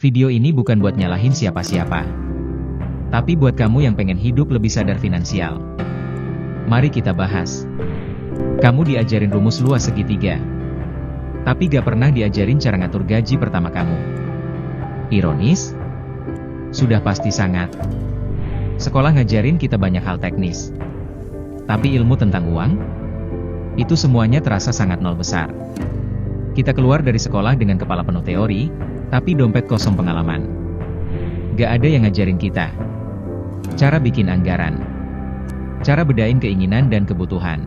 Video ini bukan buat nyalahin siapa-siapa, tapi buat kamu yang pengen hidup lebih sadar finansial. Mari kita bahas. Kamu diajarin rumus luas segitiga, tapi gak pernah diajarin cara ngatur gaji pertama kamu. Ironis? Sudah pasti sangat. Sekolah ngajarin kita banyak hal teknis, tapi ilmu tentang uang? Itu semuanya terasa sangat nol besar. Kita keluar dari sekolah dengan kepala penuh teori, tapi dompet kosong pengalaman. Gak ada yang ngajarin kita cara bikin anggaran, cara bedain keinginan dan kebutuhan,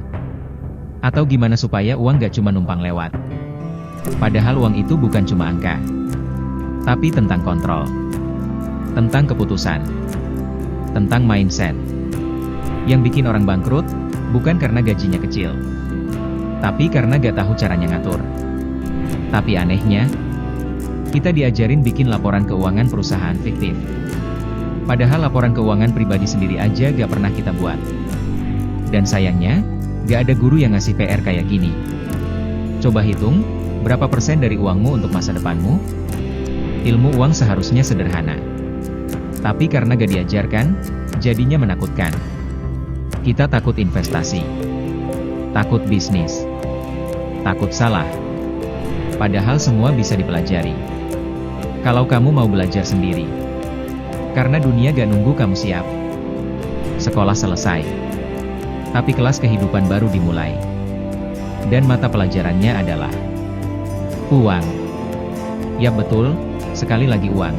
atau gimana supaya uang gak cuma numpang lewat. Padahal uang itu bukan cuma angka, tapi tentang kontrol, tentang keputusan, tentang mindset. Yang bikin orang bangkrut, bukan karena gajinya kecil, tapi karena gak tahu caranya ngatur. Tapi anehnya, kita diajarin bikin laporan keuangan perusahaan fiktif. Padahal laporan keuangan pribadi sendiri aja gak pernah kita buat. Dan sayangnya, gak ada guru yang ngasih PR kayak gini. Coba hitung, berapa persen dari uangmu untuk masa depanmu? Ilmu uang seharusnya sederhana, tapi karena gak diajarkan, jadinya menakutkan. Kita takut investasi, takut bisnis, takut salah. Padahal semua bisa dipelajari kalau kamu mau belajar sendiri. Karena dunia gak nunggu kamu siap. Sekolah selesai, tapi kelas kehidupan baru dimulai. Dan mata pelajarannya adalah uang. Ya betul, sekali lagi uang.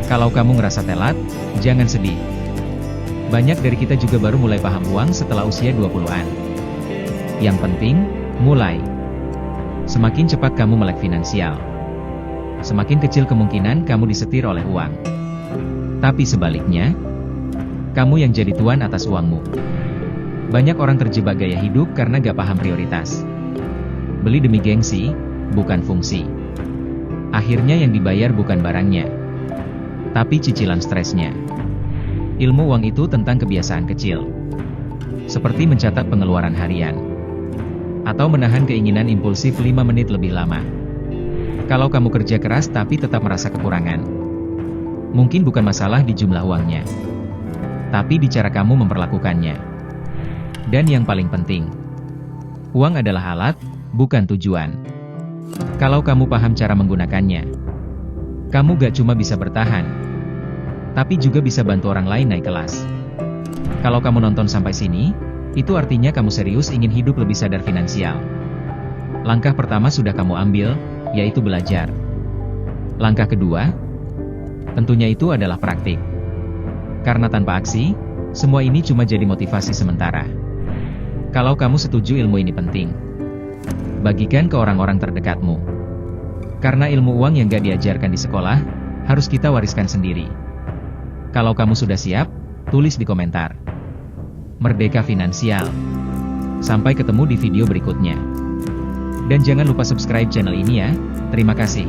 Kalau kamu ngerasa telat, jangan sedih. Banyak dari kita juga baru mulai paham uang setelah usia 20-an. Yang penting, mulai. Semakin cepat kamu melek finansial, semakin kecil kemungkinan kamu disetir oleh uang. Tapi sebaliknya, kamu yang jadi tuan atas uangmu. Banyak orang terjebak gaya hidup karena gak paham prioritas. Beli demi gengsi, bukan fungsi. Akhirnya yang dibayar bukan barangnya, tapi cicilan stresnya. Ilmu uang itu tentang kebiasaan kecil, seperti mencatat pengeluaran harian, atau menahan keinginan impulsif 5 menit lebih lama. Kalau kamu kerja keras tapi tetap merasa kekurangan, mungkin bukan masalah di jumlah uangnya, tapi di cara kamu memperlakukannya. Dan yang paling penting, uang adalah alat, bukan tujuan. Kalau kamu paham cara menggunakannya, kamu gak cuma bisa bertahan, tapi juga bisa bantu orang lain naik kelas. Kalau kamu nonton sampai sini, itu artinya kamu serius ingin hidup lebih sadar finansial. Langkah pertama sudah kamu ambil, yaitu belajar. Langkah kedua, tentunya itu adalah praktik. Karena tanpa aksi, semua ini cuma jadi motivasi sementara. Kalau kamu setuju ilmu ini penting, bagikan ke orang-orang terdekatmu. Karena ilmu uang yang gak diajarkan di sekolah, harus kita wariskan sendiri. Kalau kamu sudah siap, tulis di komentar. Merdeka Finansial. Sampai ketemu di video berikutnya. Dan jangan lupa subscribe channel ini ya. Terima kasih.